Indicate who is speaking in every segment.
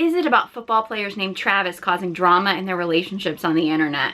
Speaker 1: is it about football players named Travis causing drama in their relationships on the internet?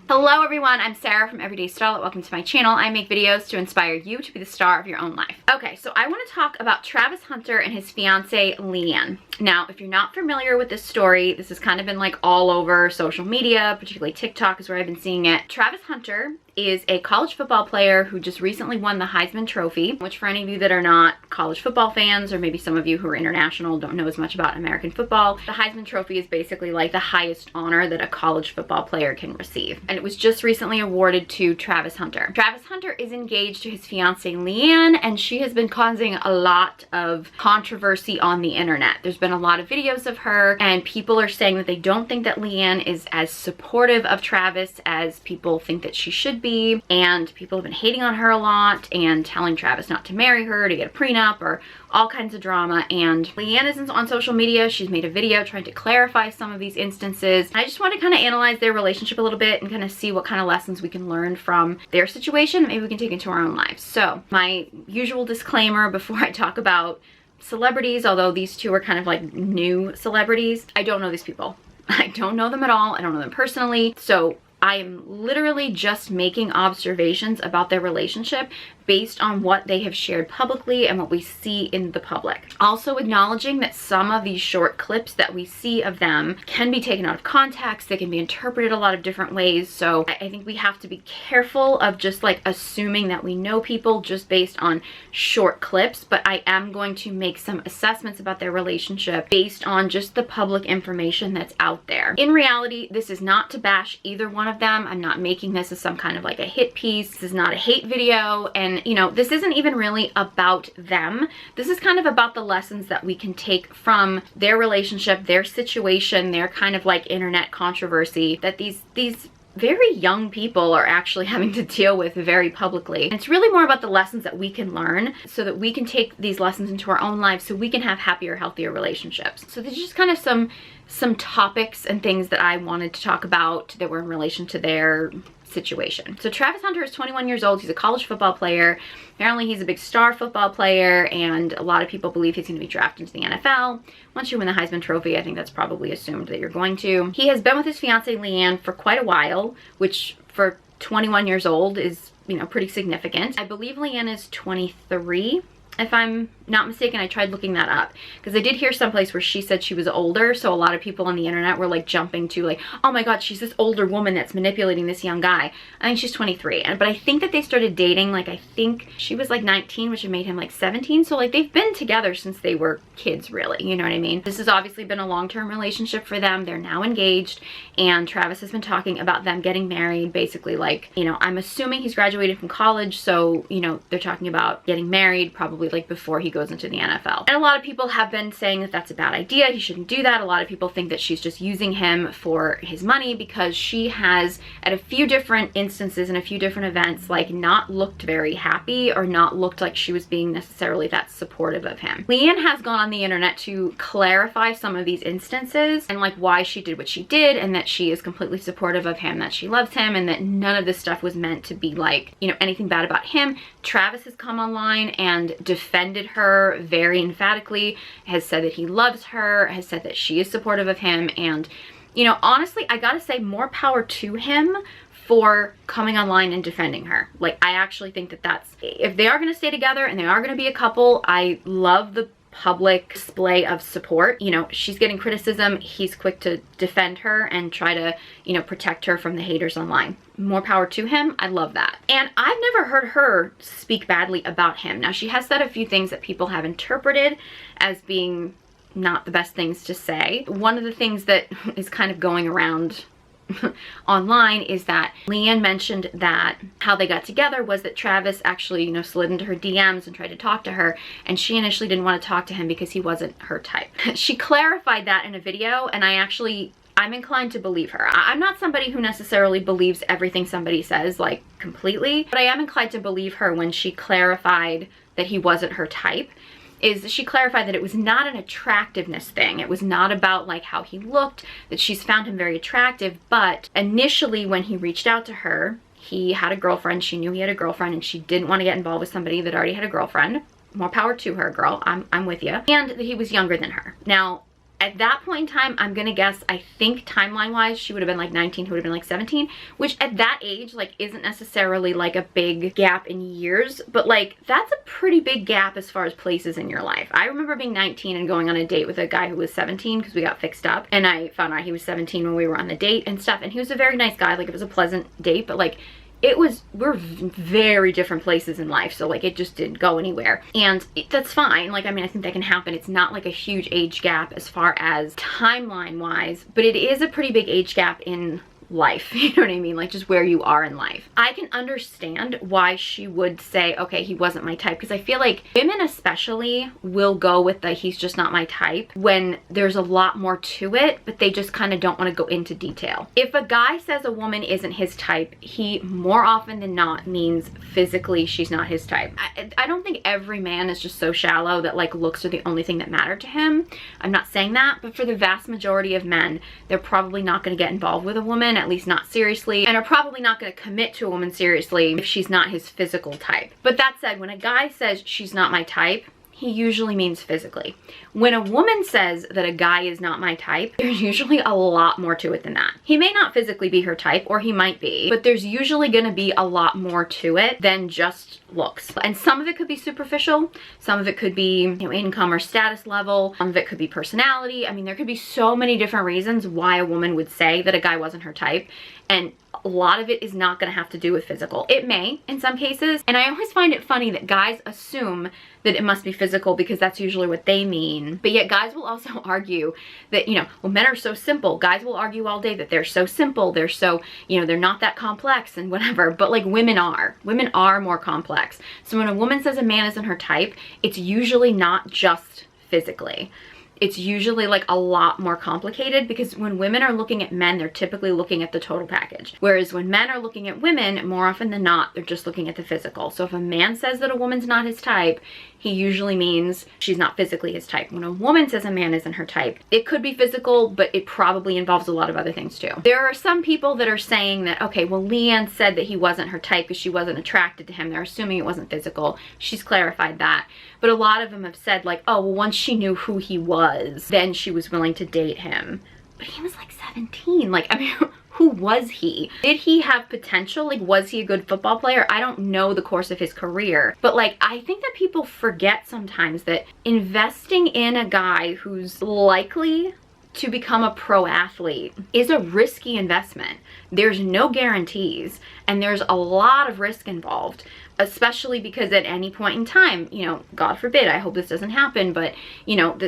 Speaker 1: Hello everyone, I'm Sarah from Everyday Starlet. Welcome to my channel. I make videos to inspire you to be the star of your own life. Okay, so I want to talk about Travis Hunter and his fiance Leanna. Now, if you're not familiar with this story, this has kind of been like all over social media, particularly TikTok is where I've been seeing it. Travis Hunter is a college football player who just recently won the Heisman Trophy, which for any of you that are not college football fans, or maybe some of you who are international don't know as much about American football, the Heisman Trophy is basically like the highest honor that a college football player can receive. And it was just recently awarded to Travis Hunter. Travis Hunter is engaged to his fiancée Leanna, and she has been causing a lot of controversy on the internet. There's been a lot of videos of her, and people are saying that they don't think that Leanna is as supportive of Travis as people think that she should be. And people have been hating on her a lot and telling Travis not to marry her, to get a prenup, or all kinds of drama. And Leanna is on social media. She's made a video trying to clarify some of these instances. I just want to kind of analyze their relationship a little bit and kind of see what kind of lessons we can learn from their situation that maybe we can take into our own lives. So my usual disclaimer before I talk about celebrities, although these two are kind of like new celebrities, I don't know these people. I don't know them at all. I don't know them personally. So I am literally just making observations about their relationship based on what they have shared publicly and what we see in the public. Also acknowledging that some of these short clips that we see of them can be taken out of context. They can be interpreted a lot of different ways. So I think we have to be careful of just like assuming that we know people just based on short clips. But I am going to make some assessments about their relationship based on just the public information that's out there. In reality, this is not to bash either one of them. I'm not making this as some kind of like a hit piece. This is not a hate video. And you know, this isn't even really about them. This is kind of about the lessons that we can take from their relationship, their situation, their kind of like internet controversy that these very young people are actually having to deal with very publicly. And it's really more about the lessons that we can learn so that we can take these lessons into our own lives so we can have happier, healthier relationships. So there's just kind of some topics and things that I wanted to talk about that were in relation to their situation. So Travis Hunter is 21 years old. He's a college football player. Apparently he's a big star football player, and a lot of people believe he's going to be drafted into the NFL. Once you win the Heisman Trophy, I think that's probably assumed that you're going to. He has been with his fiancée Leanna for quite a while, which for 21 years old is, you know, pretty significant. I believe Leanna is 23. If I'm not mistaken, I tried looking that up because I did hear someplace where she said she was older, so a lot of people on the internet were like jumping to like, oh my god, she's this older woman that's manipulating this young guy. I think she's 23, but I think that they started dating, like I think she was like 19, which had made him like 17, so like they've been together since they were kids, really, you know what I mean? This has obviously been a long-term relationship for them. They're now engaged, and Travis has been talking about them getting married, basically like, you know, I'm assuming he's graduated from college, so, you know, they're talking about getting married probably like before he goes into the NFL. And a lot of people have been saying that that's a bad idea. He shouldn't do that. A lot of people think that she's just using him for his money because she has, at a few different instances and a few different events, like not looked very happy or not looked like she was being necessarily that supportive of him. Leanna has gone on the internet to clarify some of these instances and like why she did what she did, and that she is completely supportive of him, that she loves him, and that none of this stuff was meant to be like, you know, anything bad about him. Travis has come online and defended her very emphatically, has said that he loves her, has said that she is supportive of him, and you know, honestly, I gotta say, more power to him for coming online and defending her. Like, I actually think that that's, if they are gonna stay together and they are gonna be a couple, I love the public display of support. You know, she's getting criticism, he's quick to defend her and try to, you know, protect her from the haters online. More power to him. I love that. And I've never heard her speak badly about him. Now, she has said a few things that people have interpreted as being not the best things to say. One of the things that is kind of going around online is that Leanna mentioned that how they got together was that Travis actually, you know, slid into her DMs and tried to talk to her, and she initially didn't want to talk to him because he wasn't her type. She clarified that in a video, and I'm inclined to believe her. I'm not somebody who necessarily believes everything somebody says like completely, but I am inclined to believe her when she clarified that he wasn't her type. She clarified that it was not an attractiveness thing. It was not about like how he looked, that she's found him very attractive, but initially when he reached out to her, he had a girlfriend, she knew he had a girlfriend, and she didn't want to get involved with somebody that already had a girlfriend. More power to her, girl, I'm with you. And that he was younger than her. Now, at that point in time, I'm gonna guess, I think timeline wise, she would have been like 19, he would have been like 17, which at that age, like, isn't necessarily like a big gap in years, but like, that's a pretty big gap as far as places in your life. I remember being 19 and going on a date with a guy who was 17 because we got fixed up, and I found out he was 17 when we were on the date and stuff, and he was a very nice guy. Like, it was a pleasant date, but like, we're very different places in life, so like, it just didn't go anywhere, and that's fine. Like, I mean, I think that can happen. It's not like a huge age gap as far as timeline wise, but it is a pretty big age gap in life, you know what I mean, like just where you are in life. I can understand why she would say, okay, he wasn't my type, because I feel like women especially will go with the he's just not my type when there's a lot more to it, but they just kind of don't want to go into detail. If a guy says a woman isn't his type, he more often than not means physically she's not his type. I don't think every man is just so shallow that like looks are the only thing that matter to him. I'm not saying that, but for the vast majority of men, they're probably not going to get involved with a woman, at least not seriously, and are probably not going to commit to a woman seriously if she's not his physical type. But that said, when a guy says she's not my type, he usually means physically. When a woman says that a guy is not my type, there's usually a lot more to it than that. He may not physically be her type, or he might be, but there's usually gonna be a lot more to it than just looks. And some of it could be superficial, some of it could be, you know, income or status level, some of it could be personality. I mean, there could be so many different reasons why a woman would say that a guy wasn't her type, and a lot of it is not going to have to do with physical. It may in some cases, and I always find it funny that guys assume that it must be physical because that's usually what they mean, but yet guys will also argue that, you know, well, men are so simple. Guys will argue all day that they're so simple, they're so, you know, they're not that complex and whatever, but like women are more complex. So when a woman says a man isn't her type, it's usually not just physically. It's usually like a lot more complicated, because when women are looking at men, they're typically looking at the total package. Whereas when men are looking at women, more often than not, they're just looking at the physical. So if a man says that a woman's not his type, he usually means she's not physically his type. When a woman says a man isn't her type, it could be physical, but it probably involves a lot of other things too. There are some people that are saying that, okay, well, Leanne said that he wasn't her type because she wasn't attracted to him. They're assuming it wasn't physical. She's clarified that. But a lot of them have said like, oh, well, once she knew who he was, then she was willing to date him. But he was like 17. Like, I mean, who was he? Did he have potential? Like, was he a good football player? I don't know the course of his career, but like, I think that people forget sometimes that investing in a guy who's likely to become a pro athlete is a risky investment. There's no guarantees, and there's a lot of risk involved, especially because at any point in time, you know, God forbid, I hope this doesn't happen, but you know,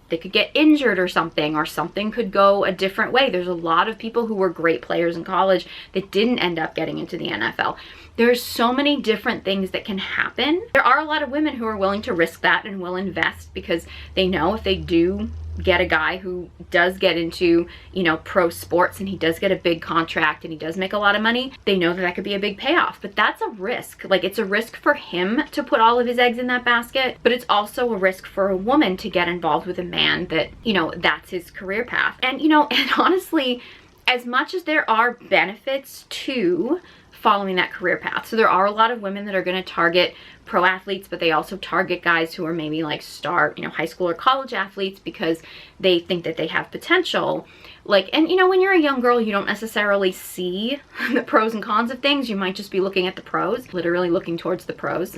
Speaker 1: they could get injured or something could go a different way. There's a lot of people who were great players in college that didn't end up getting into the NFL. There's so many different things that can happen. There are a lot of women who are willing to risk that and will invest because they know if they do get a guy who does get into, you know, pro sports and he does get a big contract and he does make a lot of money, they know that that could be a big payoff. But that's a risk. Like, it's a risk for him to put all of his eggs in that basket, but it's also a risk for a woman to get involved with a man that, you know, that's his career path. And, you know, and honestly, as much as there are benefits to following that career path, so there are a lot of women that are going to target pro athletes, but they also target guys who are maybe like star, you know, high school or college athletes because they think that they have potential. Like, and you know, when you're a young girl, you don't necessarily see the pros and cons of things. You might just be looking at the pros, literally looking towards the pros.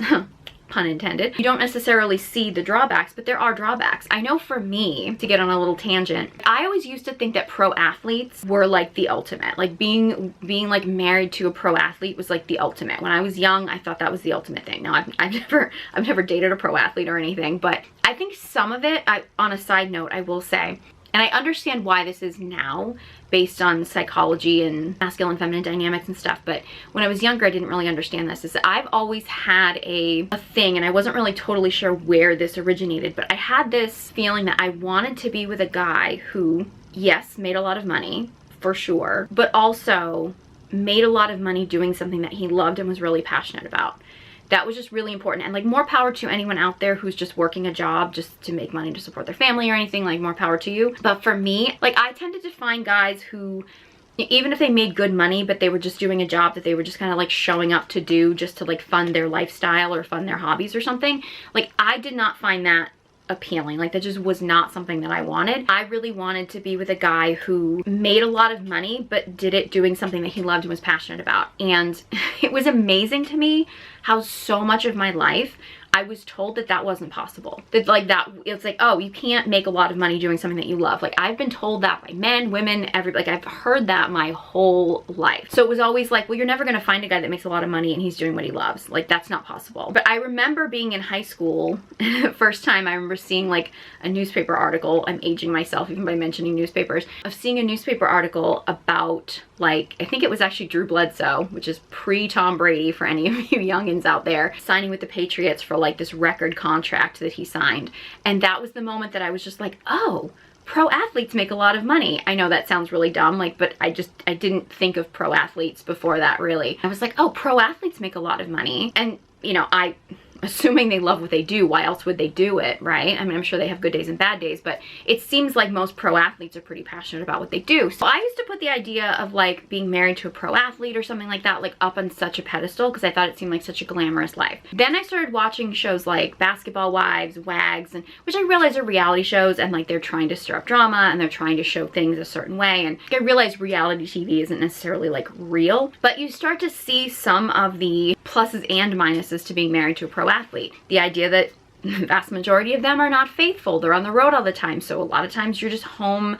Speaker 1: Pun intended. You don't necessarily see the drawbacks, but there are drawbacks. I know for me, to get on a little tangent, I always used to think that pro athletes were like the ultimate. Like being like married to a pro athlete was like the ultimate. When I was young, I thought that was the ultimate thing. Now I've never dated a pro athlete or anything, but I think some of it, on a side note, I will say, and I understand why this is now based on psychology and masculine and feminine dynamics and stuff, but when I was younger, I didn't really understand this. Is I've always had a thing, and I wasn't really totally sure where this originated, but I had this feeling that I wanted to be with a guy who, yes, made a lot of money, for sure, but also made a lot of money doing something that he loved and was really passionate about. That was just really important. And like, more power to anyone out there who's just working a job just to make money to support their family or anything, like more power to you. But for me, like, I tended to find guys who, even if they made good money, but they were just doing a job that they were just kind of like showing up to do just to like fund their lifestyle or fund their hobbies or something. Like, I did not find that appealing. Like, that just was not something that I wanted. I really wanted to be with a guy who made a lot of money, but did it doing something that he loved and was passionate about. And it was amazing to me how so much of my life I was told that that wasn't possible. That like that, it's like, oh, you can't make a lot of money doing something that you love. Like, I've been told that by men, women, like I've heard that my whole life. So it was always like, well, you're never gonna find a guy that makes a lot of money and he's doing what he loves. Like, that's not possible. But I remember being in high school, the first time I remember seeing like a newspaper article, I'm aging myself even by mentioning newspapers, of seeing a newspaper article about, like, I think it was actually Drew Bledsoe, which is pre-Tom Brady for any of you youngins out there, signing with the Patriots for like this record contract that he signed. And that was the moment that I was just like, oh, pro athletes make a lot of money. I know that sounds really dumb, like, but I didn't think of pro athletes before that, really. I was like, oh, pro athletes make a lot of money. And, you know, assuming they love what they do, why else would they do it, right? I mean, I'm sure they have good days and bad days, but it seems like most pro athletes are pretty passionate about what they do. So I used to put the idea of like being married to a pro athlete or something like that, like up on such a pedestal, because I thought it seemed like such a glamorous life. Then I started watching shows like Basketball Wives, Wags, and which I realize are reality shows, and like they're trying to stir up drama and they're trying to show things a certain way. And I realize reality TV isn't necessarily like real, but you start to see some of the pluses and minuses to being married to a pro athlete. The idea that the vast majority of them are not faithful. They're on the road all the time. So a lot of times you're just home.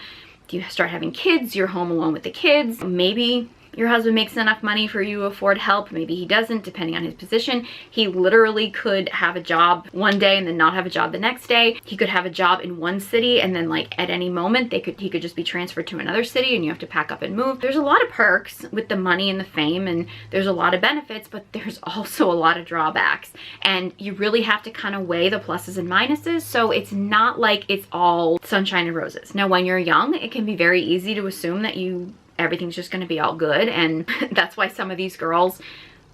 Speaker 1: You start having kids, you're home alone with the kids. Maybe your husband makes enough money for you to afford help. Maybe he doesn't, depending on his position. He literally could have a job one day and then not have a job the next day. He could have a job in one city and then like at any moment he could just be transferred to another city and you have to pack up and move. There's a lot of perks with the money and the fame, and there's a lot of benefits, but there's also a lot of drawbacks. And you really have to kind of weigh the pluses and minuses. So it's not like it's all sunshine and roses. Now, when you're young, it can be very easy to assume that everything's just going to be all good, and that's why some of these girls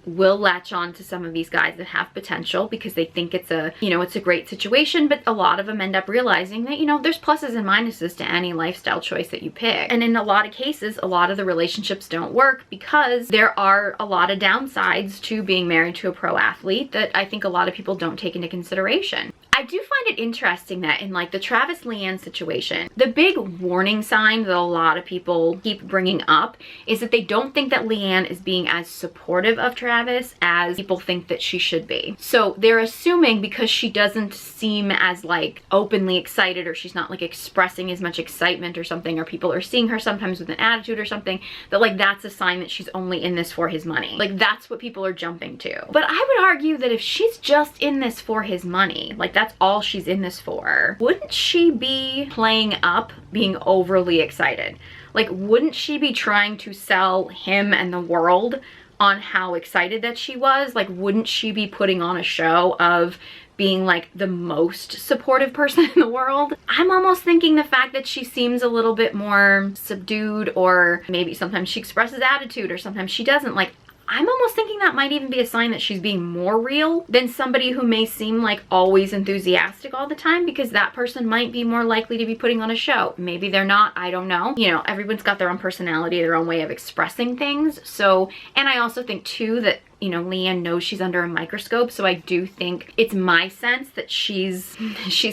Speaker 1: will latch on to some of these guys that have potential because they think it's a, you know, it's a great situation. But a lot of them end up realizing that, you know, there's pluses and minuses to any lifestyle choice that you pick. And in a lot of cases, a lot of the relationships don't work because there are a lot of downsides to being married to a pro athlete that I think a lot of people don't take into consideration. I do find it interesting that in like the Travis Leanna situation, the big warning sign that a lot of people keep bringing up is that they don't think that Leanna is being as supportive of Travis as people think that she should be. So they're assuming because she doesn't seem as like openly excited, or she's not like expressing as much excitement or something, or people are seeing her sometimes with an attitude or something, that like that's a sign that she's only in this for his money. Like, that's what people are jumping to. But I would argue that if she's just in this for his money, like that's all she's in this for, wouldn't she be playing up being overly excited? Like, wouldn't she be trying to sell him and the world on how excited that she was? Like, wouldn't she be putting on a show of being like the most supportive person in the world? I'm almost thinking the fact that she seems a little bit more subdued, or maybe sometimes she expresses attitude or sometimes she doesn't, like, I'm almost thinking that might even be a sign that she's being more real than somebody who may seem like always enthusiastic all the time, because that person might be more likely to be putting on a show. Maybe they're not, I don't know. You know, everyone's got their own personality, their own way of expressing things. So, and I also think too that, you know, Leanna knows she's under a microscope. So I do think it's my sense that she's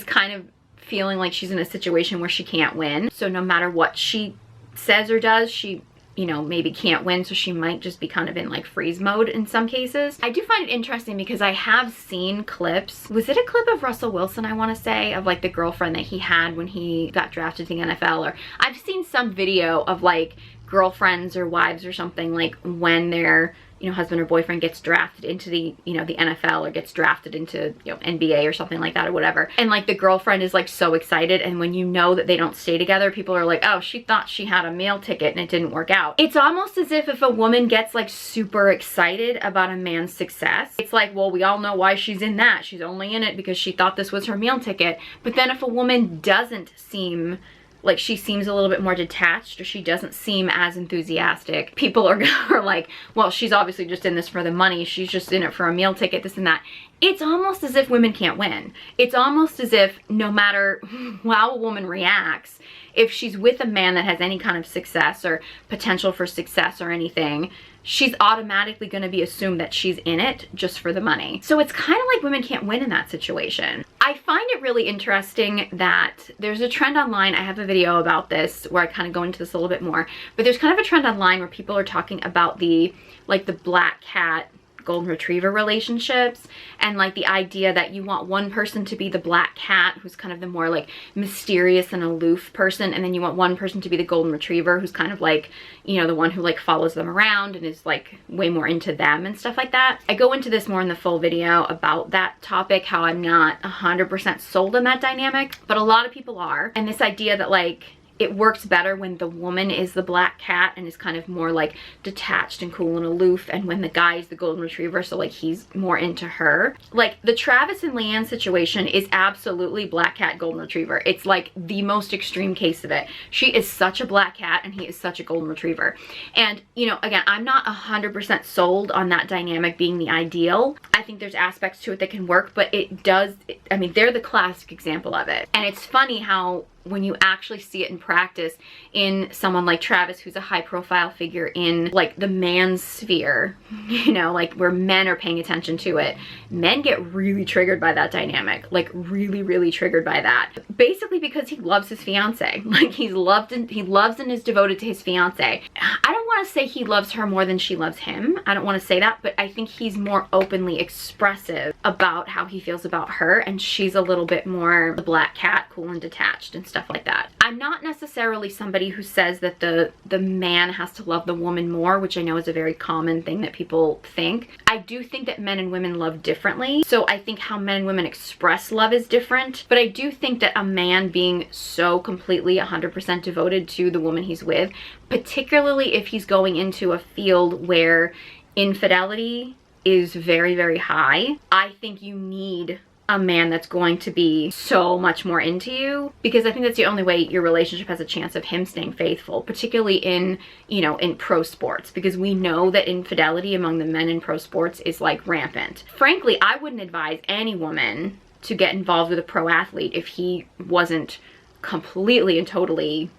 Speaker 1: kind of feeling like she's in a situation where she can't win. So no matter what she says or does, she, you know, maybe can't win, so she might just be kind of in like freeze mode in some cases. I do find it interesting because I have seen clips. Was it a clip of Russell Wilson, I want to say, of like the girlfriend that he had when he got drafted to the NFL? Or I've seen some video of like girlfriends or wives or something, like when their, you know, husband or boyfriend gets drafted into the, you know, the NFL, or gets drafted into, you know, NBA or something like that or whatever. And like the girlfriend is like so excited, and when you know that they don't stay together, people are like, oh, she thought she had a meal ticket and it didn't work out. It's almost as if a woman gets like super excited about a man's success, it's like, well, we all know why she's in that. She's only in it because she thought this was her meal ticket. But then if a woman doesn't seem like, she seems a little bit more detached, or she doesn't seem as enthusiastic, people are like, well, she's obviously just in this for the money. She's just in it for a meal ticket, this and that. it's almost as if women can't win. It's almost as if no matter how a woman reacts, if she's with a man that has any kind of success or potential for success or anything, she's automatically going to be assumed that she's in it just for the money. So it's kind of like women can't win in that situation. I find it really interesting that there's a trend online. I have a video about this where I kind of go into this a little bit more, but there's kind of a trend online where people are talking about the black cat golden retriever relationships, and like the idea that you want one person to be the black cat who's kind of the more like mysterious and aloof person, and then you want one person to be the golden retriever who's kind of like, you know, the one who like follows them around and is like way more into them and stuff like that. I go into this more in the full video about that topic, how I'm not 100% sold on that dynamic, but a lot of people are. And this idea that like it works better when the woman is the black cat and is kind of more like detached and cool and aloof, and when the guy is the golden retriever, so like he's more into her. Like the Travis and Leanne situation is absolutely black cat golden retriever. It's like the most extreme case of it. She is such a black cat and he is such a golden retriever. And you know, again, I'm not 100% sold on that dynamic being the ideal. I think there's aspects to it that can work, but it does, I mean, they're the classic example of it. And it's funny how when you actually see it in practice in someone like Travis, who's a high profile figure in like the man's sphere, you know, like where men are paying attention to it, men get really triggered by that dynamic, like really triggered by that. Basically because he loves his fiance. Like he loves and is devoted to his fiance. I don't want to say he loves her more than she loves him. I don't want to say that, but I think he's more openly expressive about how he feels about her, and she's a little bit more the black cat, cool and detached and stuff like that. I'm not necessarily somebody who says that the man has to love the woman more, which I know is a very common thing that people think. I do think that men and women love differently, so I think how men and women express love is different, but I do think that a man being so completely 100% devoted to the woman he's with, particularly if he's going into a field where infidelity is very high, I think you need a man that's going to be so much more into you, because I think that's the only way your relationship has a chance of him staying faithful, particularly in, you know, in pro sports, because we know that infidelity among the men in pro sports is like rampant. Frankly, I wouldn't advise any woman to get involved with a pro athlete if he wasn't completely and totally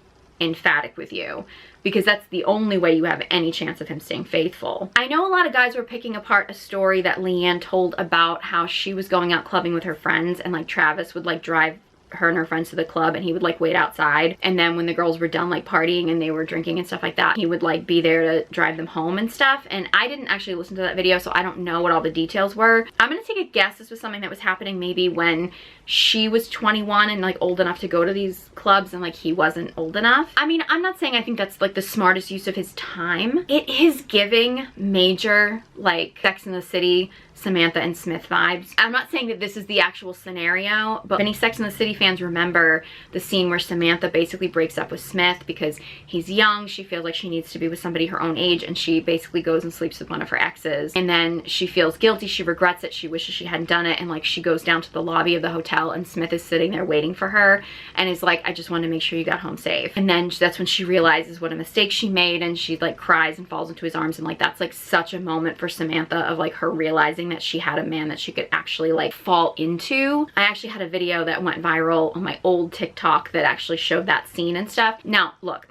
Speaker 1: emphatic with you, because that's the only way you have any chance of him staying faithful. I know a lot of guys were picking apart a story that Leanne told about how she was going out clubbing with her friends, and like Travis would like drive her and her friends to the club, and he would like wait outside, and then when the girls were done like partying and they were drinking and stuff like that, he would like be there to drive them home and stuff. And I didn't actually listen to that video, so I don't know what all the details were. I'm gonna take a guess this was something that was happening maybe when she was 21 and like old enough to go to these clubs, and like he wasn't old enough. I mean, I'm not saying I think that's like the smartest use of his time. It is giving major like Sex and the City, Samantha and Smith vibes. I'm not saying that this is the actual scenario, but many Sex and the City fans remember the scene where Samantha basically breaks up with Smith because he's young. She feels like she needs to be with somebody her own age, and she basically goes and sleeps with one of her exes. And then she feels guilty, she regrets it, she wishes she hadn't done it, and like she goes down to the lobby of the hotel, and Smith is sitting there waiting for her and is like, I just wanted to make sure you got home safe. And then that's when she realizes what a mistake she made, and she like cries and falls into his arms, and like that's like such a moment for Samantha of like her realizing that she had a man that she could actually like fall into. I actually had a video that went viral on my old TikTok that actually showed that scene and stuff. Now look,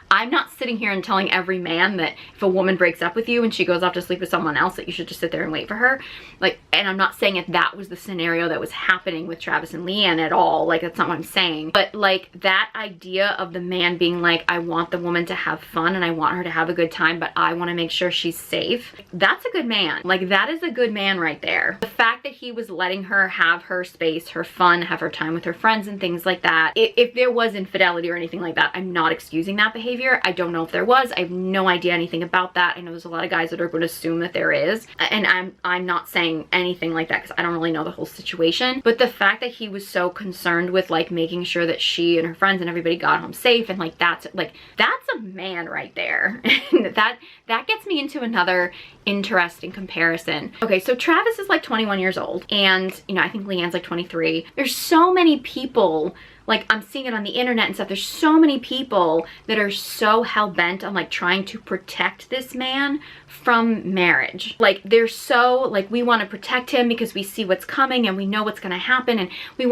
Speaker 1: I'm not sitting here and telling every man that if a woman breaks up with you and she goes off to sleep with someone else that you should just sit there and wait for her. Like, and I'm not saying if that was the scenario that was happening with Travis and Leanne at all, like that's not what I'm saying. But like that idea of the man being like, I want the woman to have fun and I want her to have a good time, but I want to make sure she's safe. That's a good man. Like that is a good man right there. The fact that he was letting her have her space, her fun, have her time with her friends and things like that. If there was infidelity or anything like that, I'm not excusing that behavior. I don't know if there was. I have no idea anything about that. I know there's a lot of guys that are going to assume that there is, and I'm not saying anything like that because I don't really know the whole situation. But the fact that he was so concerned with like making sure that she and her friends and everybody got home safe, and like that's a man right there. And that gets me into another interesting comparison. Okay, so Travis is like 21 years old, and you know, I think Leanne's like 23. There's so many people like I'm seeing it on the internet and stuff. There's so many people that are so hell-bent on like trying to protect this man from marriage. Like they're so like, we want to protect him because we see what's coming and we know what's going to happen, and we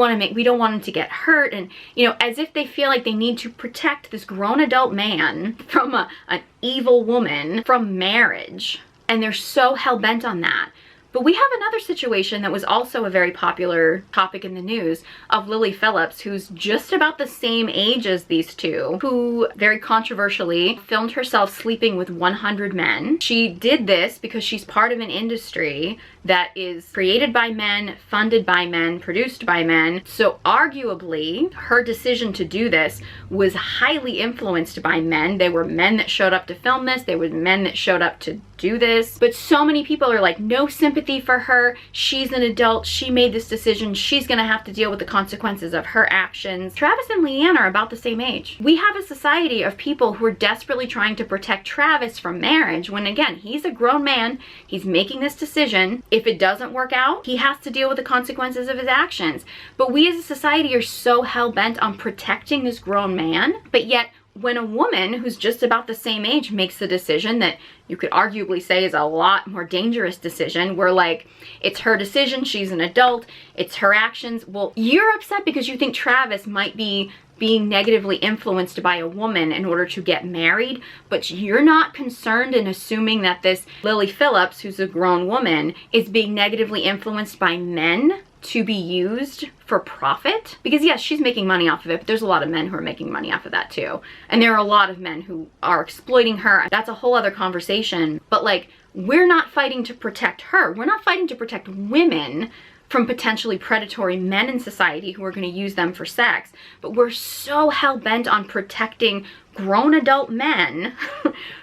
Speaker 1: don't want him to get hurt, and you know, as if they feel like they need to protect this grown adult man from an evil woman from marriage, and they're so hell-bent on that. But we have another situation that was also a very popular topic in the news of Lily Phillips, who's just about the same age as these two, who very controversially filmed herself sleeping with 100 men. She did this because she's part of an industry that is created by men, funded by men, produced by men. So arguably, her decision to do this was highly influenced by men. They were men that showed up to film this. They were men that showed up to do this. But so many people are like, no sympathy for her. She's an adult. She made this decision. She's gonna have to deal with the consequences of her actions. Travis and Leanna are about the same age. We have a society of people who are desperately trying to protect Travis from marriage when, again, he's a grown man. He's making this decision. If it doesn't work out, he has to deal with the consequences of his actions. But we as a society are so hell-bent on protecting this grown man, but yet when a woman who's just about the same age makes the decision that you could arguably say is a lot more dangerous decision, where like, it's her decision, she's an adult, it's her actions. Well, you're upset because you think Travis might be being negatively influenced by a woman in order to get married, but you're not concerned in assuming that this Lily Phillips, who's a grown woman, is being negatively influenced by men to be used for profit. Because yes, she's making money off of it, but there's a lot of men who are making money off of that too. And there are a lot of men who are exploiting her. That's a whole other conversation. But like, we're not fighting to protect her. We're not fighting to protect women from potentially predatory men in society who are going to use them for sex. But we're so hell-bent on protecting grown adult men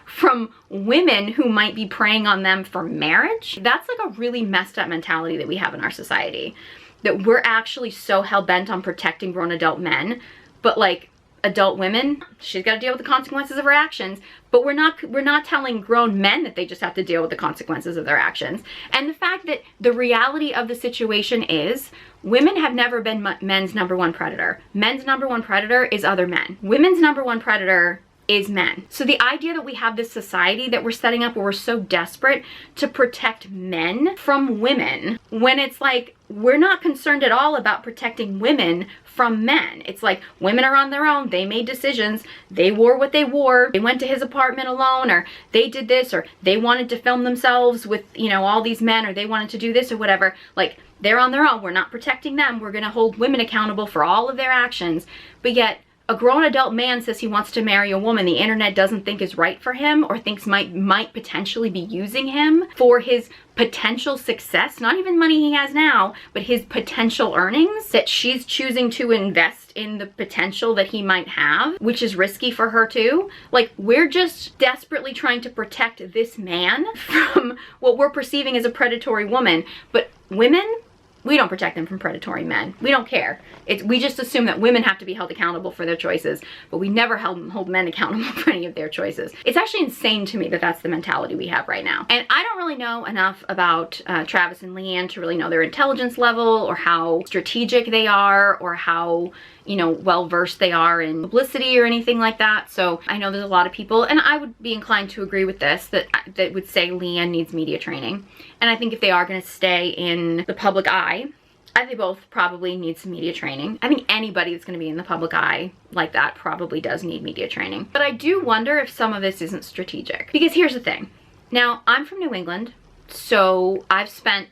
Speaker 1: from women who might be preying on them for marriage. That's like a really messed up mentality that we have in our society, that we're actually so hell-bent on protecting grown adult men, but like adult women, she's got to deal with the consequences of her actions. But we're not telling grown men that they just have to deal with the consequences of their actions. And the fact that the reality of the situation is, women have never been men's number one predator. Men's number one predator is other men. Women's number one predator is men. So the idea that we have this society that we're setting up where we're so desperate to protect men from women, when it's like, we're not concerned at all about protecting women from men. It's like, women are on their own. They made decisions. They wore what they wore. They went to his apartment alone, or they did this, or they wanted to film themselves with, you know, all these men, or they wanted to do this or whatever. Like, they're on their own. We're not protecting them. We're going to hold women accountable for all of their actions. But yet, a grown adult man says he wants to marry a woman the internet doesn't think is right for him, or thinks might potentially be using him for his potential success, not even money he has now, but his potential earnings, that she's choosing to invest in the potential that he might have, which is risky for her too. Like, we're just desperately trying to protect this man from what we're perceiving as a predatory woman. But women, we don't protect them from predatory men. We don't care. We just assume that women have to be held accountable for their choices, but we never hold men accountable for any of their choices. It's actually insane to me that that's the mentality we have right now. And I don't really know enough about Travis and Leanne to really know their intelligence level, or how strategic they are, or how, you know, well-versed they are in publicity or anything like that. So I know there's a lot of people, and I would be inclined to agree with this, that would say Leanne needs media training. And I think if they are going to stay in the public eye, I think they both probably need some media training. I think anybody that's going to be in the public eye like that probably does need media training. But I do wonder if some of this isn't strategic. Because here's the thing. Now, I'm from New England, so I've spent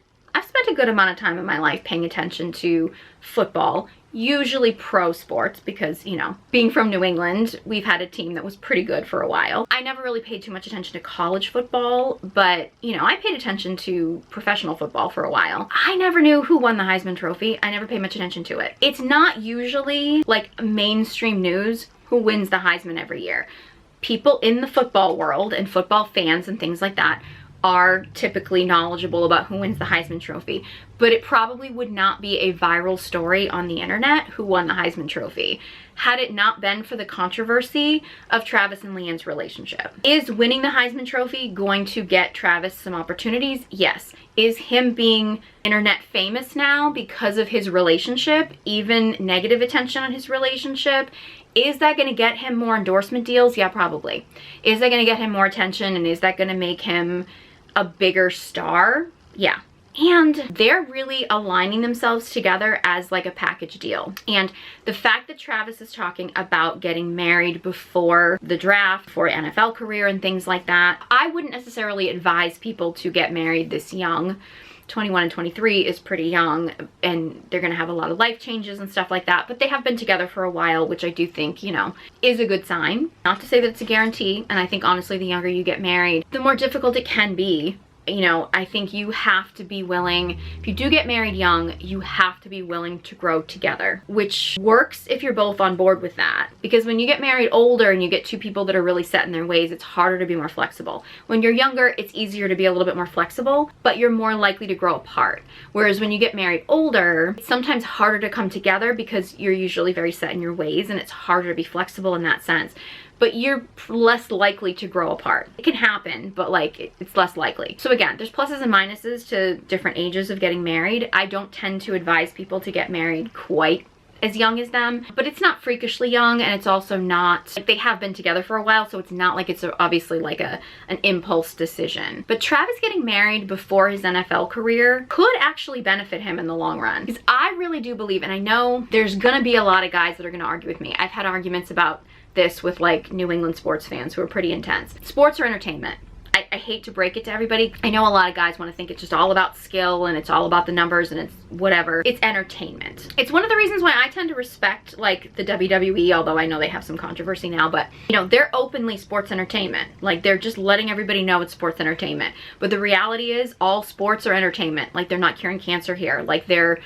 Speaker 1: a good amount of time in my life paying attention to football, usually pro sports, because, you know, being from New England, we've had a team that was pretty good for a while. I never really paid too much attention to college football, but, you know, I paid attention to professional football for a while. I never knew who won the Heisman Trophy. I never paid much attention to it. It's not usually like mainstream news who wins the Heisman every year. People in the football world and football fans and things like that are typically knowledgeable about who wins the Heisman Trophy, but it probably would not be a viral story on the internet who won the Heisman Trophy had it not been for the controversy of Travis and Leanna's relationship. Is winning the Heisman Trophy going to get Travis some opportunities? Yes. Is him being internet famous now because of his relationship, even negative attention on his relationship, is that going to get him more endorsement deals? Yeah, probably. Is that going to get him more attention, and is that going to make him a bigger star? Yeah. And they're really aligning themselves together as like a package deal. And the fact that Travis is talking about getting married before the draft, for NFL career and things like that, I wouldn't necessarily advise people to get married this young. 21 and 23 is pretty young, and they're gonna have a lot of life changes and stuff like that, but they have been together for a while, which I do think, you know, is a good sign. Not to say that it's a guarantee, and I think honestly the younger you get married, the more difficult it can be. You know, I think you have to be willing, if you do get married young, you have to be willing to grow together, which works if you're both on board with that. Because when you get married older and you get two people that are really set in their ways, it's harder to be more flexible. When you're younger, it's easier to be a little bit more flexible, but you're more likely to grow apart. Whereas when you get married older, it's sometimes harder to come together because you're usually very set in your ways, and it's harder to be flexible in that sense. But you're less likely to grow apart. It can happen, but like it's less likely. So again, there's pluses and minuses to different ages of getting married. I don't tend to advise people to get married quite as young as them, but it's not freakishly young, and it's also not, like, they have been together for a while, so it's not like it's obviously like an impulse decision. But Travis getting married before his NFL career could actually benefit him in the long run. Because I really do believe, and I know there's gonna be a lot of guys that are gonna argue with me. I've had arguments about this with like New England sports fans who are pretty intense. Sports are entertainment. I hate to break it to everybody. I know a lot of guys want to think it's just all about skill and it's all about the numbers and it's whatever. It's entertainment. It's one of the reasons why I tend to respect like the WWE, although I know they have some controversy now, but you know, they're openly sports entertainment. Like they're just letting everybody know it's sports entertainment. But the reality is all sports are entertainment. Like they're not curing cancer here. Like they're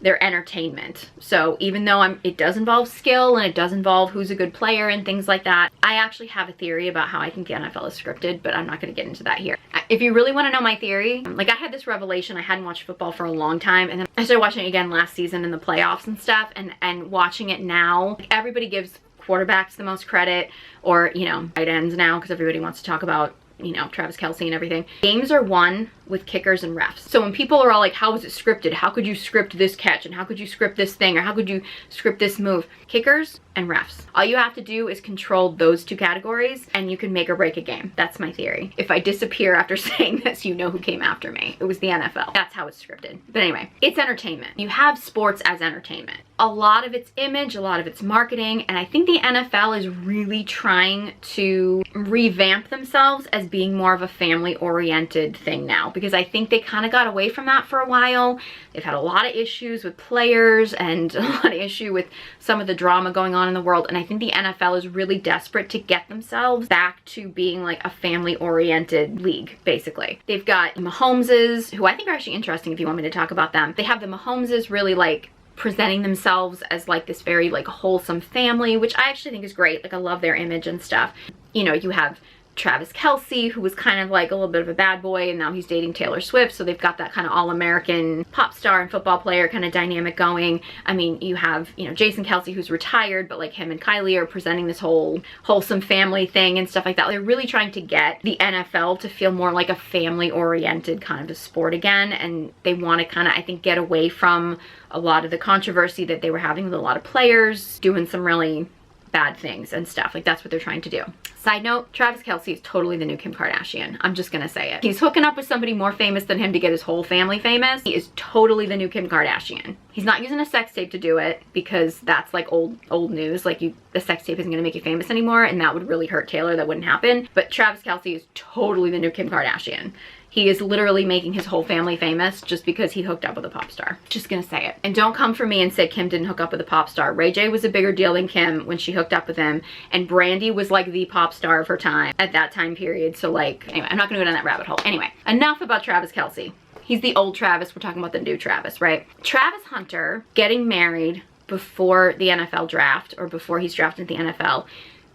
Speaker 1: entertainment. So even though it does involve skill and it does involve who's a good player and things like that, I actually have a theory about how I think the NFL is scripted, but I'm not going to get into that here. If you really want to know my theory, like I had this revelation. I hadn't watched football for a long time, and then I started watching it again last season in the playoffs and stuff, and watching it now, everybody gives quarterbacks the most credit, or you know, tight ends now, because everybody wants to talk about, you know, Travis Kelce and everything. Games are won with kickers and refs. So when people are all like, how is it scripted? How could you script this catch? And how could you script this thing? Or how could you script this move? Kickers and refs. All you have to do is control those two categories and you can make or break a game. That's my theory. If I disappear after saying this, you know who came after me. It was the NFL. That's how it's scripted. But anyway, it's entertainment. You have sports as entertainment. A lot of its image, a lot of its marketing, and I think the NFL is really trying to revamp themselves as being more of a family-oriented thing now, because I think they kind of got away from that for a while. They've had a lot of issues with players and a lot of issue with some of the drama going on in the world, and I think the NFL is really desperate to get themselves back to being like a family-oriented league, basically. They've got Mahomeses, who I think are actually interesting if you want me to talk about them. They have the Mahomeses really like presenting themselves as like this very like wholesome family, which I actually think is great. Like I love their image and stuff. You know, you have Travis Kelce, who was kind of like a little bit of a bad boy, and now he's dating Taylor Swift, so they've got that kind of all-American pop star and football player kind of dynamic going. I mean, you have, you know, Jason Kelce, who's retired, but like him and Kylie are presenting this whole wholesome family thing and stuff like that. They're really trying to get the NFL to feel more like a family-oriented kind of a sport again, and they want to kind of, I think, get away from a lot of the controversy that they were having with a lot of players doing some really bad things and stuff. Like that's what they're trying to do. Side note, Travis Kelce is totally the new Kim Kardashian. I'm just gonna say it. He's hooking up with somebody more famous than him to get his whole family famous. He is totally the new Kim Kardashian. He's not using a sex tape to do it because that's like old news. Like the sex tape isn't gonna make you famous anymore, and that would really hurt Taylor. That wouldn't happen. But Travis Kelce is totally the new Kim Kardashian. He is literally making his whole family famous just because he hooked up with a pop star. Just gonna say it. And don't come for me and say Kim didn't hook up with a pop star. Ray J was a bigger deal than Kim when she hooked up with him. And Brandy was like the pop star of her time at that time period. So like, anyway, I'm not gonna go down that rabbit hole. Anyway, enough about Travis Kelce. He's the old Travis. We're talking about the new Travis, right? Travis Hunter getting married before the NFL draft, or before he's drafted in the NFL,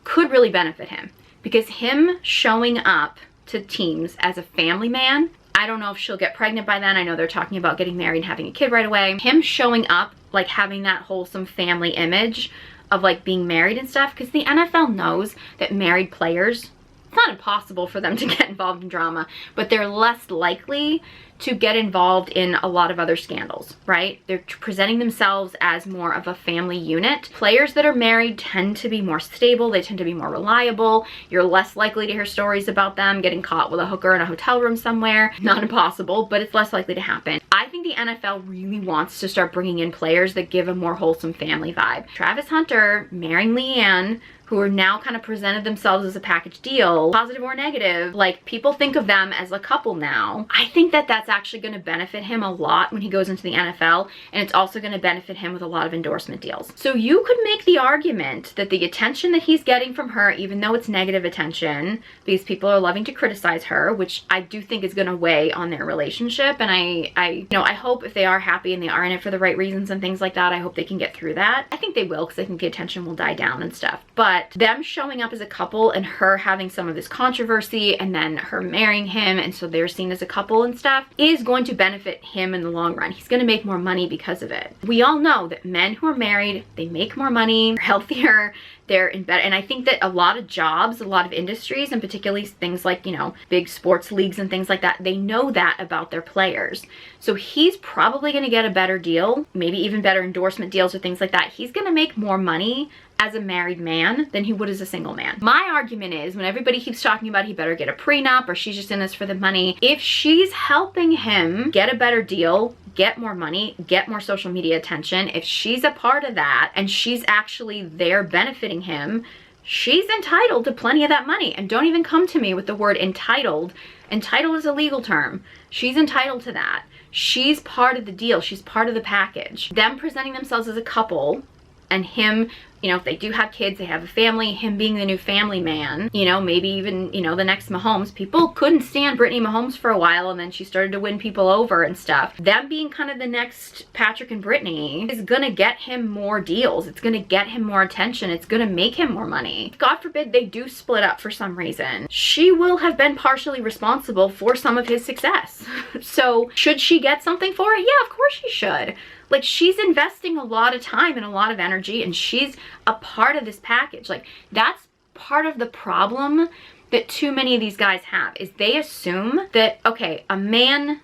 Speaker 1: could really benefit him. Because him showing up to teams as a family man. I don't know if she'll get pregnant by then. I know they're talking about getting married and having a kid right away. Him showing up, like having that wholesome family image of like being married and stuff, because the NFL knows that married players, it's not impossible for them to get involved in drama, but they're less likely to get involved in a lot of other scandals, right? They're presenting themselves as more of a family unit. Players that are married tend to be more stable. They tend to be more reliable. You're less likely to hear stories about them getting caught with a hooker in a hotel room somewhere. Not impossible, but it's less likely to happen. I think the NFL really wants to start bringing in players that give a more wholesome family vibe. Travis Hunter marrying Leanna, who are now kind of presented themselves as a package deal, positive or negative, like people think of them as a couple now. I think that that's actually going to benefit him a lot when he goes into the NFL, and it's also going to benefit him with a lot of endorsement deals. So you could make the argument that the attention that he's getting from her, even though it's negative attention, because people are loving to criticize her, which I do think is going to weigh on their relationship, and I hope if they are happy and they are in it for the right reasons and things like that, I hope they can get through that. I think they will, because I think the attention will die down and stuff. But them showing up as a couple and her having some of this controversy and then her marrying him, and so they're seen as a couple and stuff, is going to benefit him in the long run. He's going to make more money because of it. We all know that men who are married, they make more money, they're healthier, they're in better, and I think that a lot of jobs, a lot of industries, and particularly things like, you know, big sports leagues and things like that, they know that about their players. So he's probably going to get a better deal, maybe even better endorsement deals or things like that. He's going to make more money as a married man than he would as a single man. My argument is, when everybody keeps talking about he better get a prenup or she's just in this for the money, if she's helping him get a better deal, get more money, get more social media attention, if she's a part of that and she's actually there benefiting him, she's entitled to plenty of that money. And don't even come to me with the word entitled. Entitled is a legal term. She's entitled to that. She's part of the deal. She's part of the package. Them presenting themselves as a couple, and him, you know, if they do have kids, they have a family, him being the new family man, you know, maybe even, you know, the next Mahomes. People couldn't stand Brittany Mahomes for a while, and then she started to win people over and stuff. Them being kind of the next Patrick and Brittany is gonna get him more deals. It's gonna get him more attention. It's gonna make him more money. God forbid they do split up for some reason. She will have been partially responsible for some of his success. So should she get something for it? Yeah, of course she should. Like, she's investing a lot of time and a lot of energy, and she's a part of this package. Like, that's part of the problem that too many of these guys have, is they assume that, okay, a man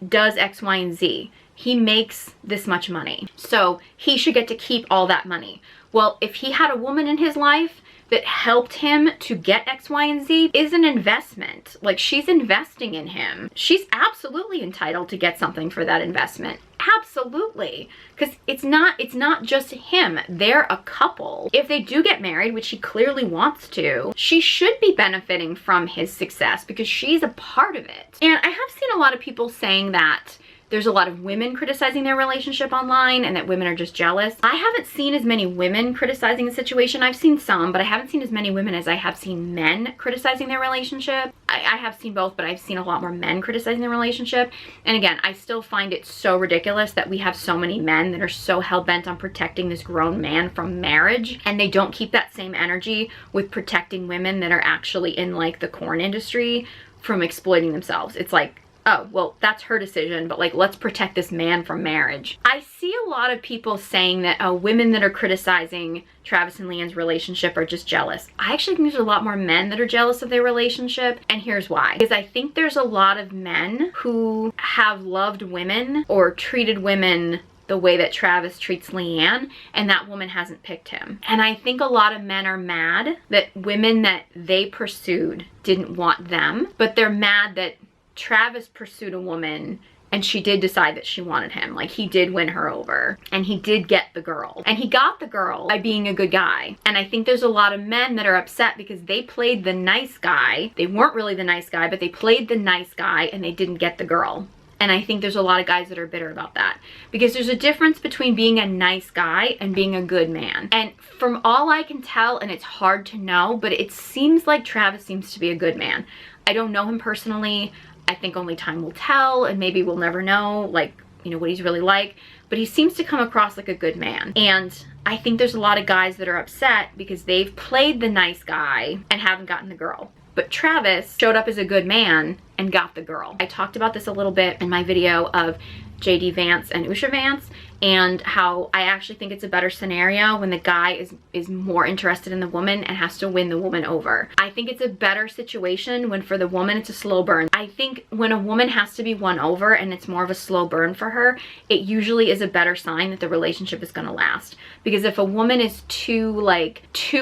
Speaker 1: does X, Y, and Z. He makes this much money, so he should get to keep all that money. Well, if he had a woman in his life that helped him to get X, Y, and Z, is an investment. Like, she's investing in him. She's absolutely entitled to get something for that investment. Absolutely. Because it's not just him. They're a couple. If they do get married, which he clearly wants to, she should be benefiting from his success because she's a part of it. And I have seen a lot of people saying that there's a lot of women criticizing their relationship online and that women are just jealous. I haven't seen as many women criticizing the situation. I've seen some, but I haven't seen as many women as I have seen men criticizing their relationship. I have seen both, but I've seen a lot more men criticizing their relationship. And again, I still find it so ridiculous that we have so many men that are so hell-bent on protecting this grown man from marriage, and they don't keep that same energy with protecting women that are actually in like the corn industry from exploiting themselves. It's like, oh, well, that's her decision, but like, let's protect this man from marriage. I see a lot of people saying that women that are criticizing Travis and Leanna's relationship are just jealous. I actually think there's a lot more men that are jealous of their relationship, and here's why. Because I think there's a lot of men who have loved women or treated women the way that Travis treats Leanna, and that woman hasn't picked him. And I think a lot of men are mad that women that they pursued didn't want them, but they're mad that Travis pursued a woman and she did decide that she wanted him. Like, he did win her over and he did get the girl, and he got the girl by being a good guy. And I think there's a lot of men that are upset because they played the nice guy. They weren't really the nice guy, but they played the nice guy and they didn't get the girl. And I think there's a lot of guys that are bitter about that, because there's a difference between being a nice guy and being a good man. And from all I can tell, and it's hard to know, but it seems like Travis seems to be a good man. I don't know him personally. I think only time will tell, and maybe we'll never know, like, you know, what he's really like. but he seems to come across like a good man. And I think there's a lot of guys that are upset because they've played the nice guy and haven't gotten the girl. But Travis showed up as a good man and got the girl. I talked about this a little bit in my video of JD Vance and Usha Vance, and how I actually think it's a better scenario when the guy is more interested in the woman and has to win the woman over. I think it's a better situation when for the woman it's a slow burn. I think when a woman has to be won over and it's more of a slow burn for her, it usually is a better sign that the relationship is gonna last. Because if a woman is too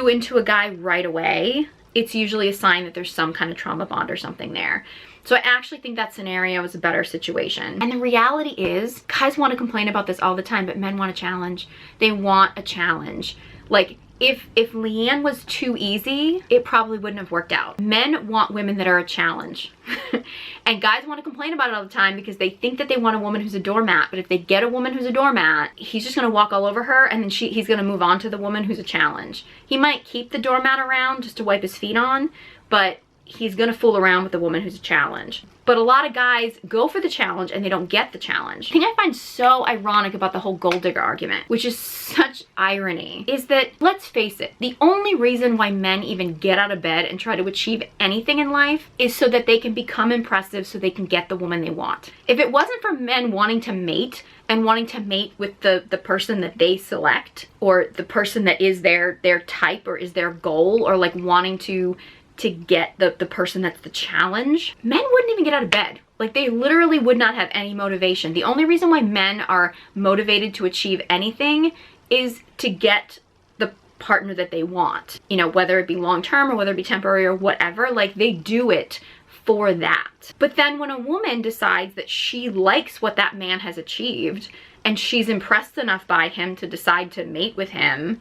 Speaker 1: into a guy right away, it's usually a sign that there's some kind of trauma bond or something there. So I actually think that scenario is a better situation. And the reality is, guys want to complain about this all the time, but men want a challenge. They want a challenge. Like, if Leanne was too easy, it probably wouldn't have worked out. Men want women that are a challenge. And guys want to complain about it all the time because they think that they want a woman who's a doormat. But if they get a woman who's a doormat, he's just going to walk all over her, and then he's going to move on to the woman who's a challenge. He might keep the doormat around just to wipe his feet on, but he's gonna fool around with the woman who's a challenge. But a lot of guys go for the challenge and they don't get the challenge. The thing I find so ironic about the whole gold digger argument, which is such irony, is that, let's face it, the only reason why men even get out of bed and try to achieve anything in life is so that they can become impressive, so they can get the woman they want. If it wasn't for men wanting to mate and wanting to mate with the person that they select, or the person that is their type or is their goal, or like wanting to get the person that's the challenge, men wouldn't even get out of bed. Like, they literally would not have any motivation. The only reason why men are motivated to achieve anything is to get the partner that they want. You know, whether it be long-term or whether it be temporary or whatever, like, they do it for that. But then when a woman decides that she likes what that man has achieved and she's impressed enough by him to decide to mate with him,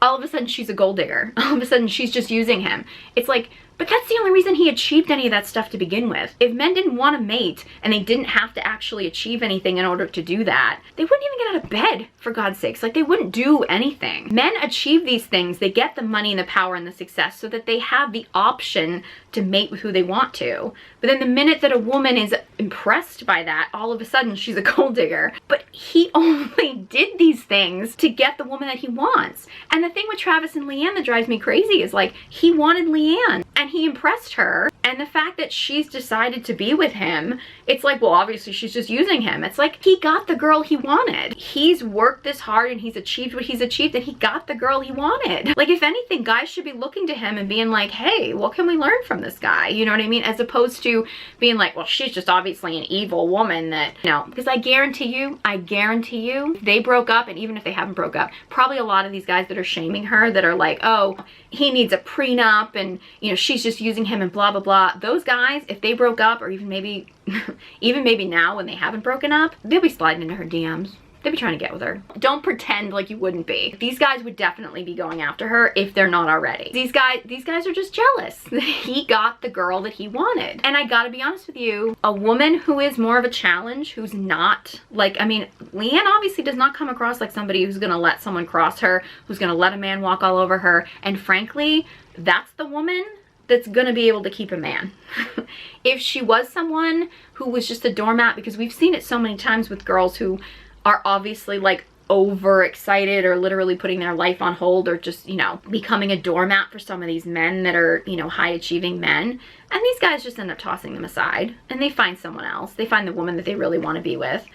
Speaker 1: all of a sudden she's a gold digger. All of a sudden she's just using him. It's like, but that's the only reason he achieved any of that stuff to begin with. If men didn't want to mate and they didn't have to actually achieve anything in order to do that, they wouldn't even get out of bed, for God's sakes. Like, they wouldn't do anything. Men achieve these things, they get the money and the power and the success so that they have the option to mate with who they want to. But then the minute that a woman is impressed by that, all of a sudden she's a gold digger. But he only did these things to get the woman that he wants. And the thing with Travis and Leanne that drives me crazy is, like, he wanted Leanne and he impressed her. And the fact that she's decided to be with him, it's like, well, obviously she's just using him. It's like, he got the girl he wanted. He's worked this hard and he's achieved what he's achieved, and he got the girl he wanted. Like, if anything, guys should be looking to him and being like, hey, what can we learn from this guy? You know what I mean? As opposed to being like, well, she's just obviously an evil woman that, you know, because I guarantee you, if they broke up, and even if they haven't broke up, probably a lot of these guys that are shaming her, that are like, oh, he needs a prenup and, you know, she's just using him and blah, blah, blah. Those guys, if they broke up, or even maybe now when they haven't broken up, they'll be sliding into her DMs. They'd be trying to get with her. Don't pretend like you wouldn't be. These guys would definitely be going after her if they're not already. These guys are just jealous. He got the girl that he wanted. And I gotta be honest with you, a woman who is more of a challenge, who's not, like, I mean, Leanne obviously does not come across like somebody who's gonna let someone cross her, who's gonna let a man walk all over her. And frankly, that's the woman that's gonna be able to keep a man. If she was someone who was just a doormat, because we've seen it so many times with girls who are obviously like overexcited or literally putting their life on hold, or just, you know, becoming a doormat for some of these men that are, you know, high achieving men. And these guys just end up tossing them aside and they find someone else. They find the woman that they really want to be with.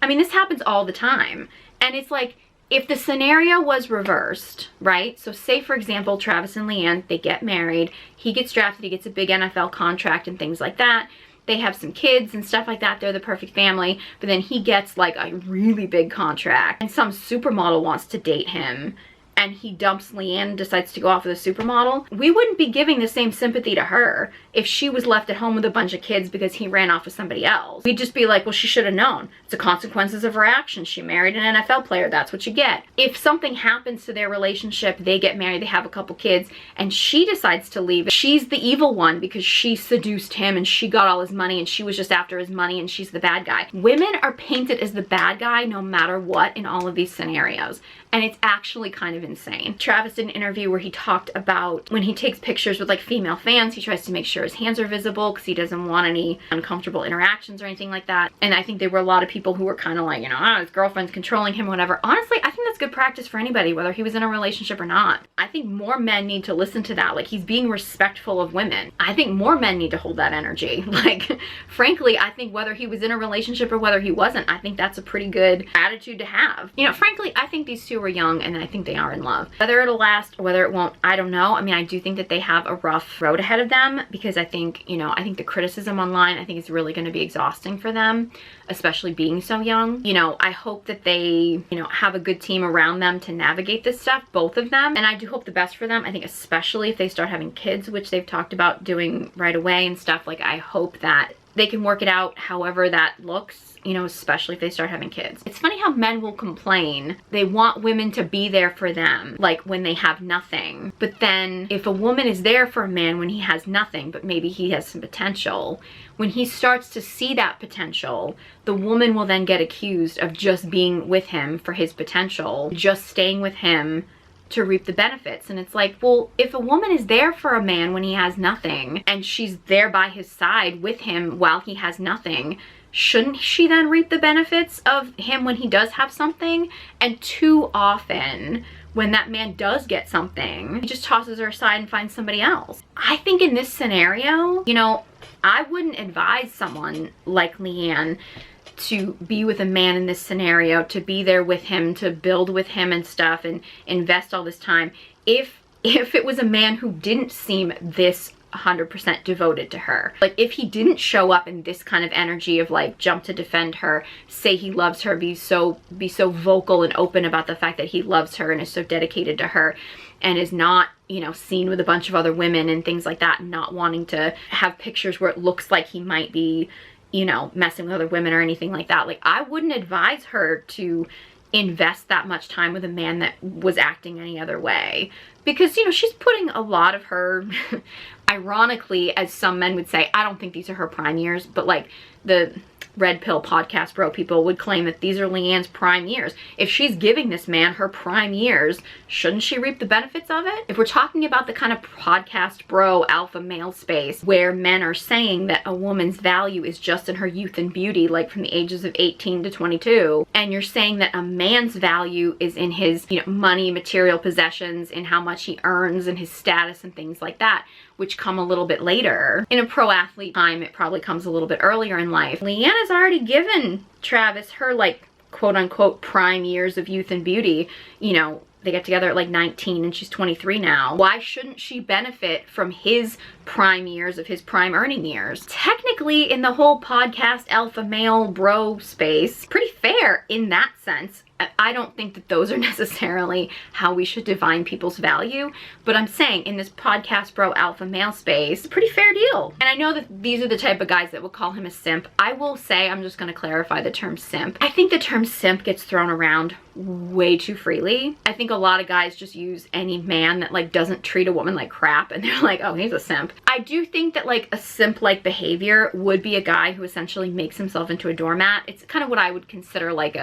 Speaker 1: I mean, this happens all the time. And it's like, if the scenario was reversed, right? So say, for example, Travis and Leanne, they get married, he gets drafted, he gets a big NFL contract and things like that. They have some kids and stuff like that. They're the perfect family. But then he gets like a really big contract and some supermodel wants to date him, and he dumps Leanne and decides to go off with a supermodel. We wouldn't be giving the same sympathy to her if she was left at home with a bunch of kids because he ran off with somebody else. We'd just be like, well, she should have known. It's the consequences of her actions. She married an NFL player. That's what you get. If something happens to their relationship, they get married, they have a couple kids, and she decides to leave, she's the evil one because she seduced him and she got all his money and she was just after his money and she's the bad guy. Women are painted as the bad guy no matter what in all of these scenarios. And it's actually kind of insane. Travis did an interview where he talked about when he takes pictures with like female fans, he tries to make sure his hands are visible because he doesn't want any uncomfortable interactions or anything like that. And I think there were a lot of people who were kind of like, you know, oh, his girlfriend's controlling him, whatever. Honestly, I think that's good practice for anybody, whether he was in a relationship or not. I think more men need to listen to that. Like, he's being respectful of women. I think more men need to hold that energy. Like, frankly, I think whether he was in a relationship or whether he wasn't, I think that's a pretty good attitude to have. You know, frankly, I think these two are young and I think they are in love. Whether it'll last or whether it won't, I don't know. I mean, I do think that they have a rough road ahead of them because I think, you know, I think the criticism online, I think it's really going to be exhausting for them, especially being so young. You know, I hope that they, you know, have a good team around them to navigate this stuff, both of them. And I do hope the best for them. I think especially if they start having kids, which they've talked about doing right away and stuff, like I hope that they can work it out however that looks, you know, especially if they start having kids. It's funny how men will complain. They want women to be there for them, like when they have nothing. But then if a woman is there for a man when he has nothing, but maybe he has some potential, when he starts to see that potential, the woman will then get accused of just being with him for his potential, just staying with him to reap the benefits. And it's like, well, if a woman is there for a man when he has nothing and she's there by his side with him while he has nothing, shouldn't she then reap the benefits of him when he does have something? And too often, when that man does get something, he just tosses her aside and finds somebody else. I think in this scenario, you know, I wouldn't advise someone like Leanne to be with a man in this scenario, to be there with him, to build with him and stuff and invest all this time, if it was a man who didn't seem this 100% devoted to her. Like, if he didn't show up in this kind of energy of like jump to defend her, say he loves her, be so vocal and open about the fact that he loves her and is so dedicated to her, and is not, you know, seen with a bunch of other women and things like that, not wanting to have pictures where it looks like he might be, you know, messing with other women or anything like that. Like, I wouldn't advise her to invest that much time with a man that was acting any other way, because, you know, she's putting a lot of her ironically, as some men would say, I don't think these are her prime years, but like the Red Pill podcast bro people would claim that these are Leanne's prime years. If she's giving this man her prime years, shouldn't she reap the benefits of it? If we're talking about the kind of podcast bro alpha male space where men are saying that a woman's value is just in her youth and beauty, like from the ages of 18 to 22, and you're saying that a man's value is in his, you know, money, material possessions, in how much he earns and his status and things like that, which come a little bit later. In a pro athlete time, it probably comes a little bit earlier in life. Leanne has already given Travis her, like, quote unquote prime years of youth and beauty. You know, they get together at like 19 and she's 23 now. Why shouldn't she benefit from his prime years of his prime earning years? Technically, in the whole podcast alpha male bro space, pretty fair in that sense. I don't think that those are necessarily how we should define people's value, but I'm saying in this podcast bro alpha male space, pretty fair deal. And I know that these are the type of guys that will call him a simp. I will say, I'm just going to clarify the term simp. I think the term simp gets thrown around way too freely. I think a lot of guys just use any man that like doesn't treat a woman like crap and they're like, oh, he's a simp. I do think that like a simp-like behavior would be a guy who essentially makes himself into a doormat. It's kind of what I would consider like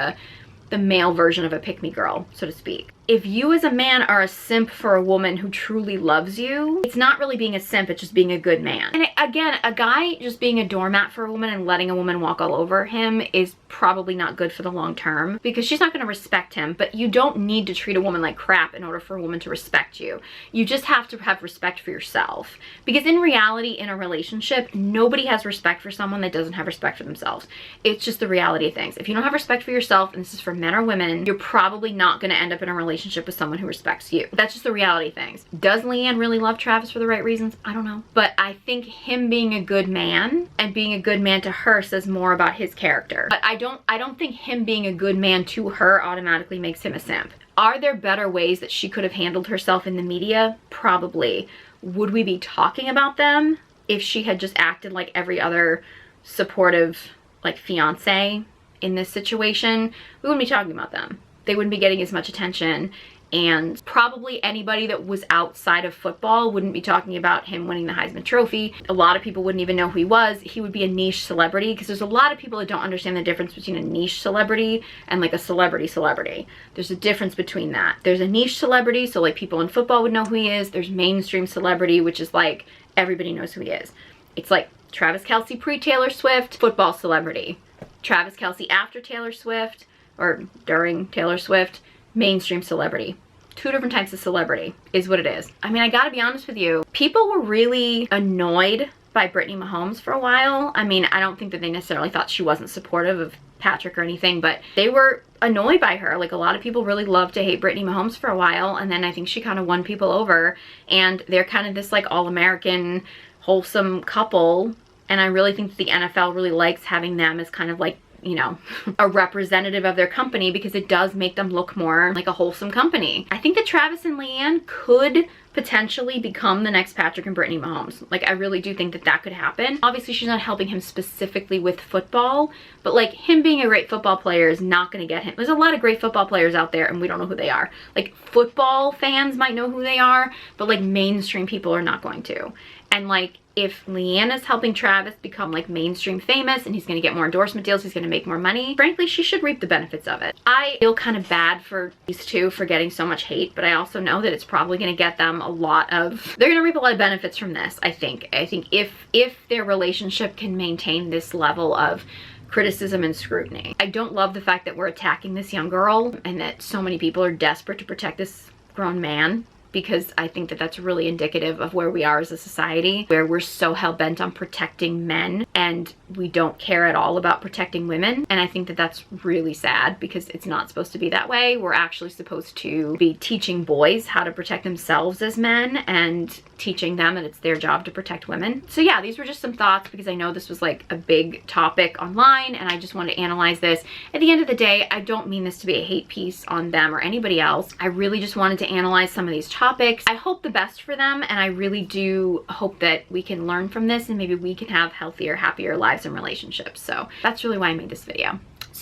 Speaker 1: the male version of a pick-me girl, so to speak. If you as a man are a simp for a woman who truly loves you, it's not really being a simp, it's just being a good man. And again, a guy just being a doormat for a woman and letting a woman walk all over him is probably not good for the long term, because she's not going to respect him. But you don't need to treat a woman like crap in order for a woman to respect you. You just have to have respect for yourself. Because in reality, in a relationship, nobody has respect for someone that doesn't have respect for themselves. It's just the reality of things. If you don't have respect for yourself, and this is for men or women, you're probably not going to end up in a relationship with someone who respects you. That's just the reality of things. Does Leanne really love Travis for the right reasons? I don't know. But I think him being a good man and being a good man to her says more about his character. But I don't think him being a good man to her automatically makes him a simp. Are there better ways that she could have handled herself in the media? Probably. Would we be talking about them if she had just acted like every other supportive, like, fiance in this situation? We wouldn't be talking about them. They wouldn't be getting as much attention, and probably anybody that was outside of football wouldn't be talking about him winning the Heisman Trophy. A lot of people wouldn't even know who he was. He would be a niche celebrity, because there's a lot of people that don't understand the difference between a niche celebrity and like a celebrity. There's a difference between that. There's a niche celebrity, so like people in football would know who he is. There's mainstream celebrity, which is like everybody knows who he is. It's like Travis Kelce pre-Taylor Swift, football celebrity. Travis Kelce after Taylor Swift, or during Taylor Swift, mainstream celebrity. Two different types of celebrity is what it is. I mean, I gotta be honest with you, people were really annoyed by Brittany Mahomes for a while. I mean, I don't think that they necessarily thought she wasn't supportive of Patrick or anything, but they were annoyed by her. Like, a lot of people really loved to hate Brittany Mahomes for a while, and then I think she kind of won people over, and they're kind of this like all-American wholesome couple, and I really think that the NFL really likes having them as kind of like, you know, a representative of their company, because it does make them look more like a wholesome company. I think that Travis and Leanna could potentially become the next Patrick and Brittany Mahomes. Like, I really do think that that could happen. Obviously, she's not helping him specifically with football, but like, him being a great football player is not going to get him. There's a lot of great football players out there and we don't know who they are. Like, football fans might know who they are, but like mainstream people are not going to. And like, if Leanna's helping Travis become like mainstream famous and he's gonna get more endorsement deals, he's gonna make more money, frankly, she should reap the benefits of it. I feel kind of bad for these two for getting so much hate, but I also know that it's probably gonna get them a lot of, they're gonna reap a lot of benefits from this, I think. I think if their relationship can maintain this level of criticism and scrutiny. I don't love the fact that we're attacking this young girl and that so many people are desperate to protect this grown man, because I think that that's really indicative of where we are as a society, where we're so hell-bent on protecting men and we don't care at all about protecting women. And I think that that's really sad, because it's not supposed to be that way. We're actually supposed to be teaching boys how to protect themselves as men and teaching them that it's their job to protect women. So yeah, these were just some thoughts, because I know this was like a big topic online and I just wanted to analyze this. At the end of the day, I don't mean this to be a hate piece on them or anybody else. I really just wanted to analyze some of these topics. I hope the best for them, and I really do hope that we can learn from this and maybe we can have healthier, happier lives and relationships. So that's really why I made this video.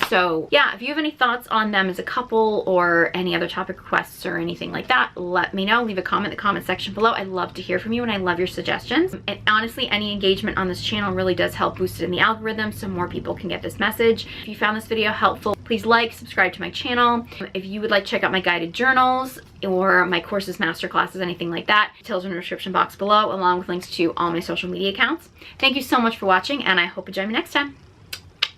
Speaker 1: So yeah, if you have any thoughts on them as a couple or any other topic requests or anything like that, let me know. Leave a comment in the comment section below. I love to hear from you and I love your suggestions. And honestly, any engagement on this channel really does help boost it in the algorithm so more people can get this message. If you found this video helpful, please like, subscribe to my channel. If you would like to check out my guided journals or my courses, masterclasses, anything like that, details are in the description box below, along with links to all my social media accounts. Thank you so much for watching, and I hope you join me next time.